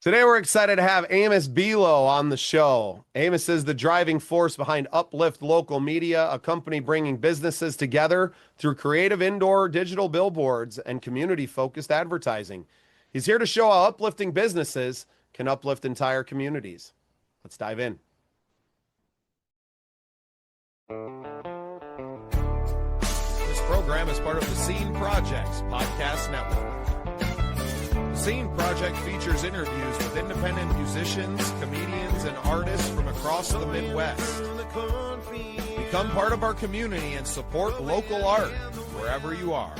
Today, we're excited to have Amos Belo on the show. Amos is the driving force behind Uplift Local Media, a company bringing businesses together through creative indoor digital billboards and community-focused advertising. He's here to show how uplifting businesses can uplift entire communities. Let's dive in. This program is part of the Scene Projects Podcast Network. Scene Project features interviews with independent musicians, comedians, and artists from across the Midwest. Become part of our community and support local art wherever you are.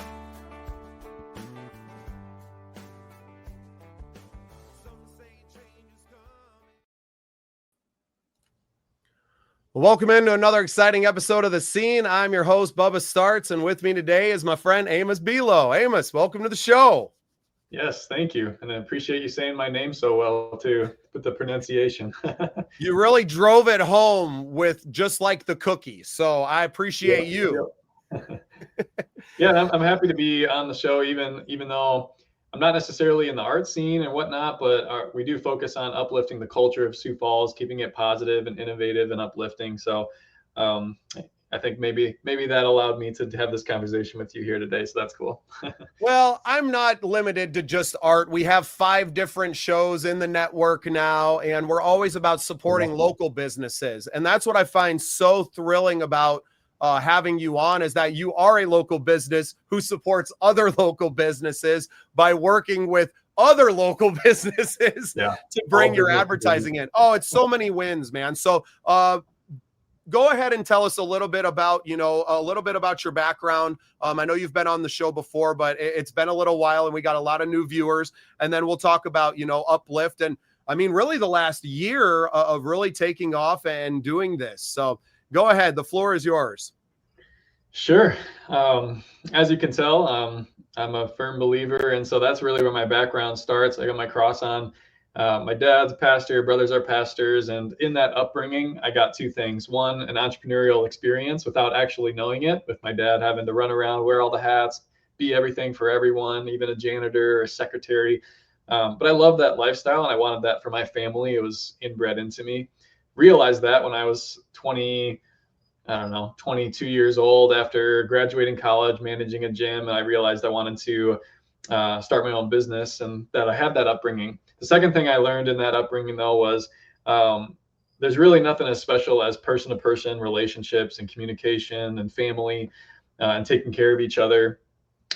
Welcome into another exciting episode of The Scene. I'm your host, Bubba Startz, and with me today is my friend Amos Belo. Amos, welcome to the show. Yes, thank you. And I appreciate you saying my name so well, too, with the pronunciation. You really drove it home with just like the cookie. So I appreciate you. Yeah, I'm happy to be on the show, even though I'm not necessarily in the art scene and whatnot, but we do focus on uplifting the culture of Sioux Falls, keeping it positive and innovative and uplifting. So I think maybe that allowed me to have this conversation with you here today. So that's cool. Well, I'm not limited to just art. We have 5 different shows in the network now, and we're always about supporting local businesses. And that's what I find so thrilling about having you on, is that you are a local business who supports other local businesses by working with other local businesses to bring your advertising in. Oh, it's so many wins, man. So go ahead and tell us a little bit about, your background. I know you've been on the show before, but it's been a little while and we got a lot of new viewers. And then we'll talk about, Uplift. And I mean, really the last year of really taking off and doing this. So go ahead. The floor is yours. Sure. As you can tell, I'm a firm believer. And so that's really where my background starts. I got my cross on. My dad's a pastor, brothers are pastors, and in that upbringing, I got 2 things. One, an entrepreneurial experience without actually knowing it, with my dad having to run around, wear all the hats, be everything for everyone, even a janitor or a secretary. But I love that lifestyle, and I wanted that for my family. It was inbred into me. Realized that when I was 22 years old, after graduating college, managing a gym, and I realized I wanted to start my own business, and that I had that upbringing. The second thing I learned in that upbringing, though, was there's really nothing as special as person-to-person relationships and communication and family and taking care of each other.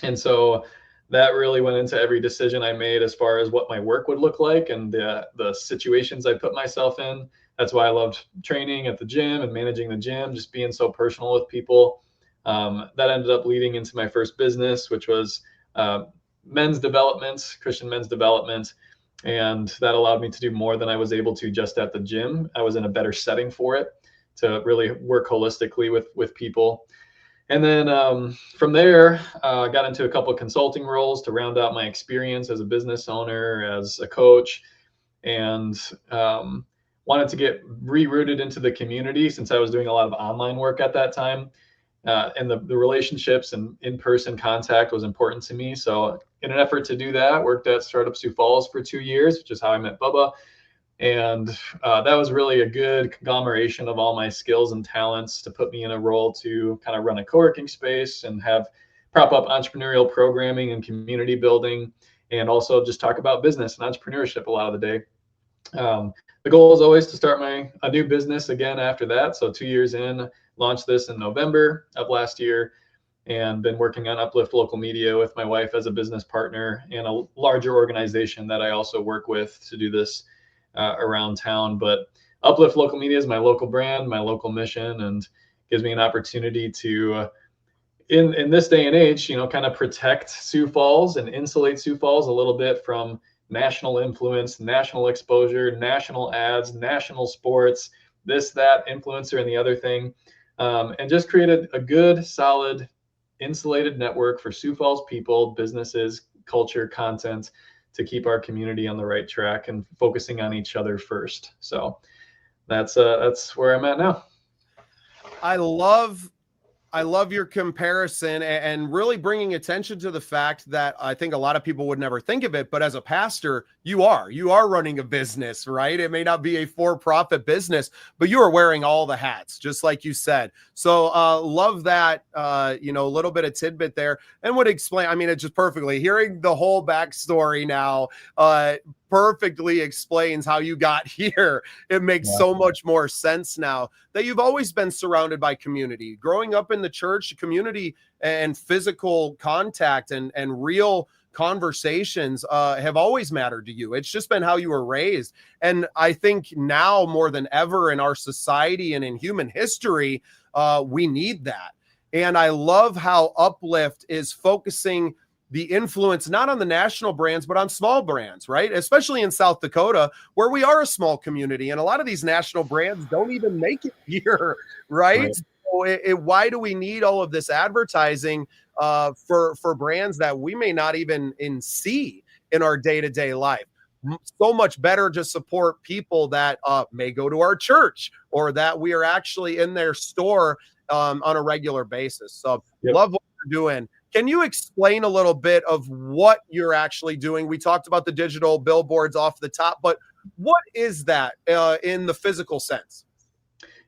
And so that really went into every decision I made as far as what my work would look like and the situations I put myself in. That's why I loved training at the gym and managing the gym, just being so personal with people. That ended up leading into my first business, which was men's development, Christian men's development. And that allowed me to do more than I was able to just at the gym. I was in a better setting for it to really work holistically with people. And then from there, I got into a couple of consulting roles to round out my experience as a business owner, as a coach, and wanted to get rerouted into the community since I was doing a lot of online work at that time. And the relationships and in-person contact was important to me. So in an effort to do that, worked at StartUp Sioux Falls for 2 years, which is how I met Bubba. And that was really a good conglomeration of all my skills and talents to put me in a role to kind of run a co-working space and prop up entrepreneurial programming and community building, and also just talk about business and entrepreneurship a lot of the day. The goal is always to start a new business again after that. So 2 years in, launched this in November of last year, and been working on Uplift Local Media with my wife as a business partner and a larger organization that I also work with to do this around town. But Uplift Local Media is my local brand, my local mission, and gives me an opportunity to, in this day and age, kind of protect Sioux Falls and insulate Sioux Falls a little bit from national influence, national exposure, national ads, national sports, this, that, influencer, and the other thing. And just created a good, solid, insulated network for Sioux Falls people, businesses, culture, content, to keep our community on the right track and focusing on each other first. So that's where I'm at now. I love I love your comparison and really bringing attention to the fact that I think a lot of people would never think of it, but as a pastor, you are running a business, right? It may not be a for-profit business, but you are wearing all the hats, just like you said. So love that, a little bit of tidbit there, and would explain, I mean, it just perfectly hearing the whole backstory now, perfectly explains how you got here. It makes so much more sense now that you've always been surrounded by community. Growing up in the church, community and physical contact and real conversations have always mattered to you. It's just been how you were raised. And I think now more than ever in our society and in human history, we need that. And I love how Uplift is focusing the influence not on the national brands, but on small brands, right? Especially in South Dakota, where we are a small community. And a lot of these national brands don't even make it here, right? So why do we need all of this advertising for brands that we may not even see in our day-to-day life? So much better to support people that may go to our church or that we are actually in their store on a regular basis. So love what you're doing. Can you explain a little bit of what you're actually doing? We talked about the digital billboards off the top, but what is that in the physical sense?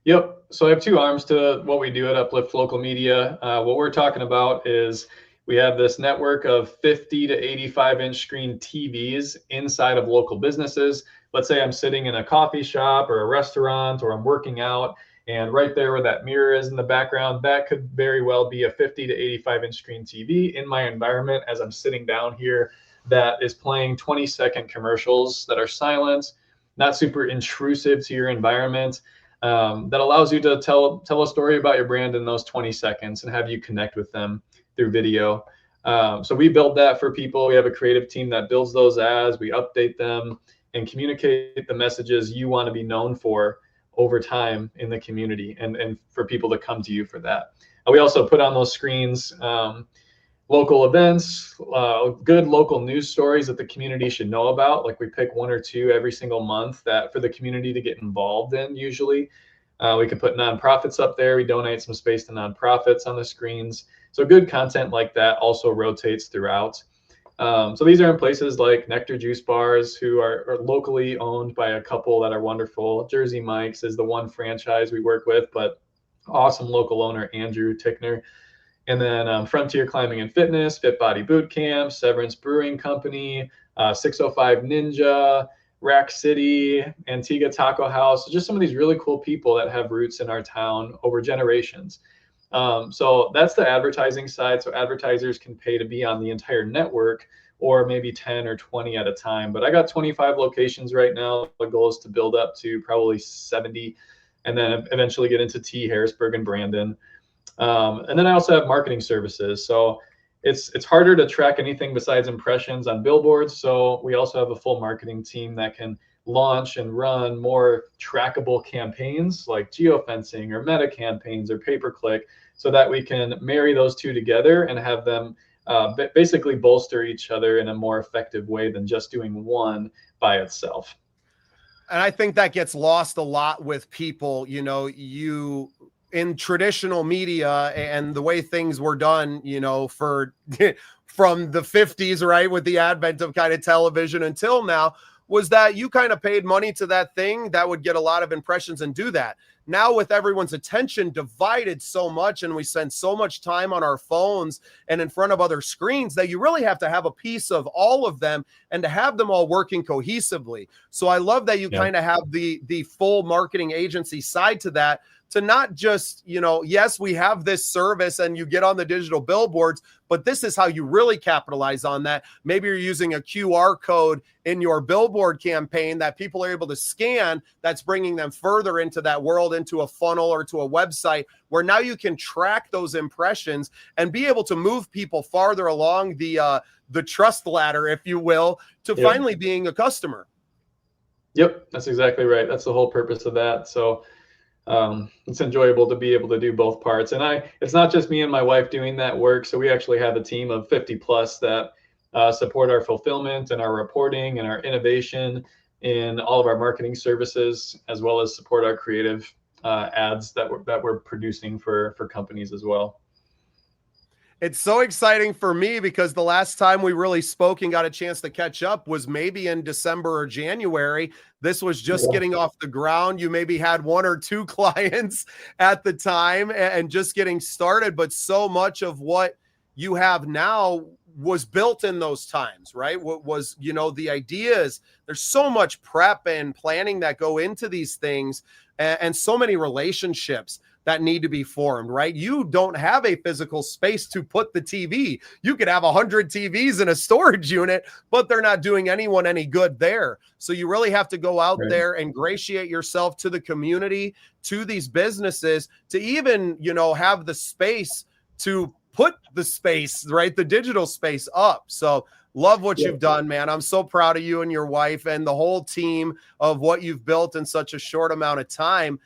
Yep. So I have two arms to what we do at Uplift Local Media. What we're talking about is we have this network of 50 to 85-inch screen TVs inside of local businesses. Let's say I'm sitting in a coffee shop or a restaurant, or I'm working out, and right there where that mirror is in the background, that could very well be a 50 to 85-inch screen TV in my environment as I'm sitting down here that is playing 20-second commercials that are silent, not super intrusive to your environment, that allows you to tell a story about your brand in those 20 seconds and have you connect with them through video. So we build that for people. We have a creative team that builds those ads. We update them and communicate the messages you want to be known for over time in the community, and for people to come to you for that. We also put on those screens local events, good local news stories that the community should know about. Like we pick one or two every single month that for the community to get involved in. Usually we can put nonprofits up there. We donate some space to nonprofits on the screens. So good content like that also rotates throughout. So these are in places like Nectar Juice Bars, who are locally owned by a couple that are wonderful. Jersey Mike's is the one franchise we work with, but awesome local owner, Andrew Tickner. And then Frontier Climbing and Fitness, Fit Body Boot Camp, Severance Brewing Company, 605 Ninja, Rack City, Antigua Taco House. Just some of these really cool people that have roots in our town over generations. So that's the advertising side. So advertisers can pay to be on the entire network, or maybe 10 or 20 at a time. But I got 25 locations right now. The goal is to build up to probably 70, and then eventually get into T, Harrisburg, and Brandon. And then I also have marketing services. So it's harder to track anything besides impressions on billboards. So we also have a full marketing team that can launch and run more trackable campaigns like geofencing or meta campaigns or pay-per-click, so that we can marry those two together and have them basically bolster each other in a more effective way than just doing one by itself. And I think that gets lost a lot with people. You in traditional media and the way things were done, for from the 50s, right, with the advent of kind of television until now, was that you kind of paid money to that thing that would get a lot of impressions and do that. Now with everyone's attention divided so much, and we spend so much time on our phones and in front of other screens, that you really have to have a piece of all of them and to have them all working cohesively. So I love that you kind of have the full marketing agency side to that, to not just, yes, we have this service and you get on the digital billboards, but this is how you really capitalize on that. Maybe you're using a QR code in your billboard campaign that people are able to scan. That's bringing them further into that world, into a funnel or to a website, where now you can track those impressions and be able to move people farther along the trust ladder, if you will, to finally being a customer. Yep, that's exactly right. That's the whole purpose of that. So it's enjoyable to be able to do both parts. And it's not just me and my wife doing that work. So we actually have a team of 50 plus that support our fulfillment and our reporting and our innovation in all of our marketing services, as well as support our creative ads that we're producing for companies as well. It's so exciting for me because the last time we really spoke and got a chance to catch up was maybe in December or January. This was just getting off the ground. You maybe had one or two clients at the time and just getting started, but so much of what you have now was built in those times, right? What was, the ideas, there's so much prep and planning that go into these things and so many relationships that need to be formed, right? You don't have a physical space to put the TV. You could have 100 TVs in a storage unit, but they're not doing anyone any good there. So you really have to go out there and ingratiate yourself to the community, to these businesses, to even, have the space to put the space, right? The digital space up. So love what you've done, man. I'm so proud of you and your wife and the whole team of what you've built in such a short amount of time.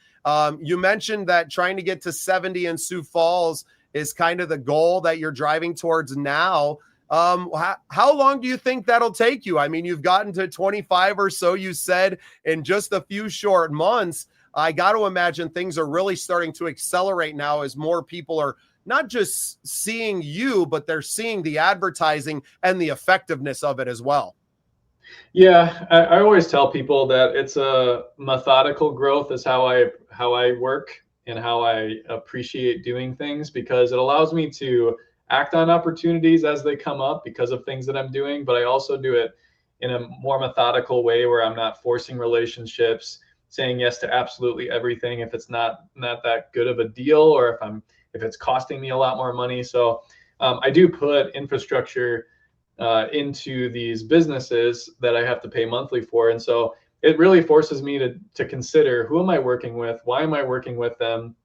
You mentioned that trying to get to 70 in Sioux Falls is kind of the goal that you're driving towards now. How long do you think that'll take you? I mean, you've gotten to 25 or so, you said, in just a few short months. I got to imagine things are really starting to accelerate now as more people are not just seeing you, but they're seeing the advertising and the effectiveness of it as well. Yeah, I always tell people that it's a methodical growth is how I work and how I appreciate doing things, because it allows me to act on opportunities as they come up because of things that I'm doing, but I also do it in a more methodical way where I'm not forcing relationships, saying yes to absolutely everything if it's not that good of a deal, or if it's costing me a lot more money. So I do put infrastructure into these businesses that I have to pay monthly for. And so it really forces me to consider, who am I working with? Why am I working with them?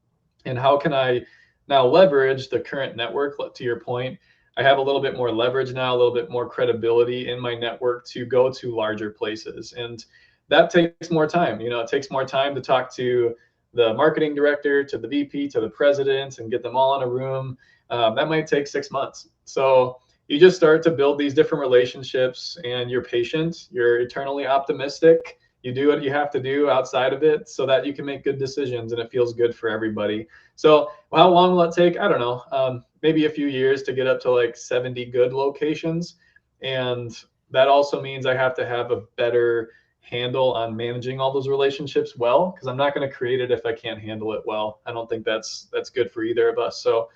And how can I now leverage the current network? To your point, I have a little bit more leverage now, a little bit more credibility in my network to go to larger places. And that takes more time. It takes more time to talk to the marketing director, to the VP, to the president, and get them all in a room. That might take 6 months. So you just start to build these different relationships, and you're patient, you're eternally optimistic. You do what you have to do outside of it so that you can make good decisions and it feels good for everybody. So how long will it take? I don't know. Maybe a few years to get up to like 70 good locations. And that also means I have to have a better handle on managing all those relationships well, because I'm not going to create it if I can't handle it well. I don't think that's good for either of us. So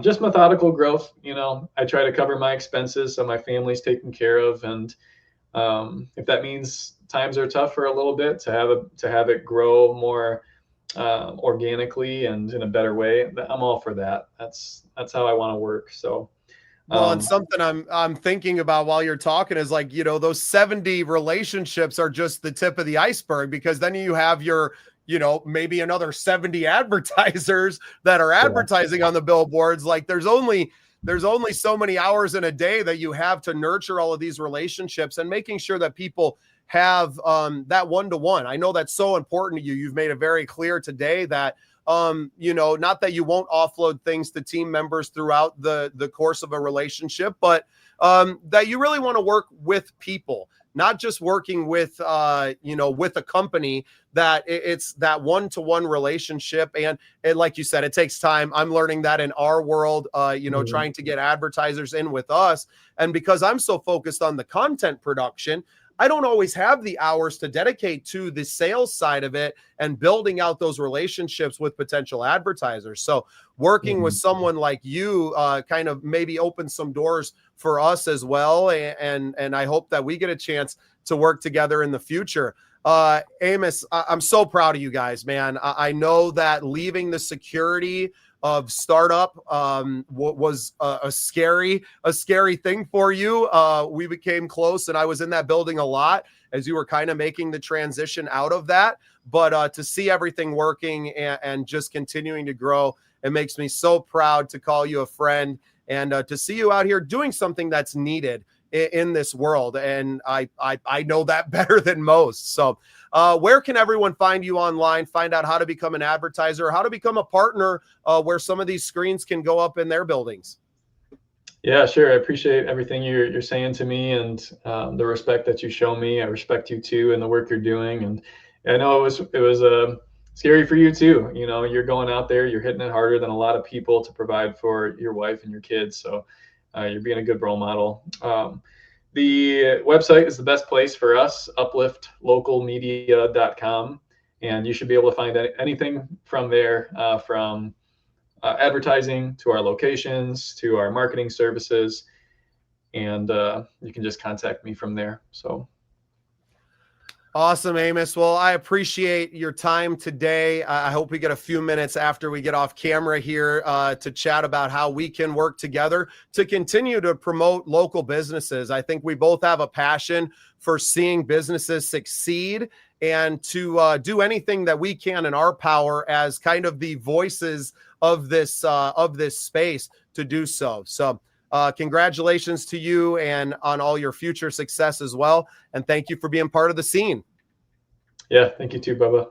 just methodical growth. I try to cover my expenses so my family's taken care of, and if that means times are tough for a little bit, to have it grow more organically and in a better way, I'm all for that. That's how I want to work. So well, and something I'm thinking about while you're talking is like, those 70 relationships are just the tip of the iceberg, because then you have your maybe another 70 advertisers that are advertising on the billboards. Like there's only so many hours in a day that you have to nurture all of these relationships and making sure that people have that one-to-one. I know that's so important to you. You've made it very clear today that not that you won't offload things to team members throughout the course of a relationship, but that you really want to work with people, not just working with, with a company, that it's that one-to-one relationship. And like you said, it takes time. I'm learning that in our world, trying to get advertisers in with us. And because I'm so focused on the content production, I don't always have the hours to dedicate to the sales side of it and building out those relationships with potential advertisers. So working with someone like you kind of maybe opens some doors for us as well. And I hope that we get a chance to work together in the future. Amos, I'm so proud of you guys, man. I know that leaving the security of startup was a scary thing for you. We became close, and I was in that building a lot as you were kind of making the transition out of that. But to see everything working and just continuing to grow, it makes me so proud to call you a friend and to see you out here doing something that's needed in this world. And I know that better than most. So where can everyone find you online, find out how to become an advertiser, how to become a partner where some of these screens can go up in their buildings? Yeah, sure. I appreciate everything you're saying to me, and the respect that you show me. I respect you too and the work you're doing. And I know it was scary for you too. You know, you're going out there, you're hitting it harder than a lot of people to provide for your wife and your kids. So you're being a good role model. The website is the best place for us, upliftlocalmedia.com. And you should be able to find anything from there, from advertising to our locations to our marketing services. And you can just contact me from there. So. Awesome, Amos. Well, I appreciate your time today. I hope we get a few minutes after we get off camera here to chat about how we can work together to continue to promote local businesses. I think we both have a passion for seeing businesses succeed and to do anything that we can in our power as kind of the voices of this space to do so. So congratulations to you and on all your future success as well. And thank you for being part of the scene. Yeah, thank you too, Bubba.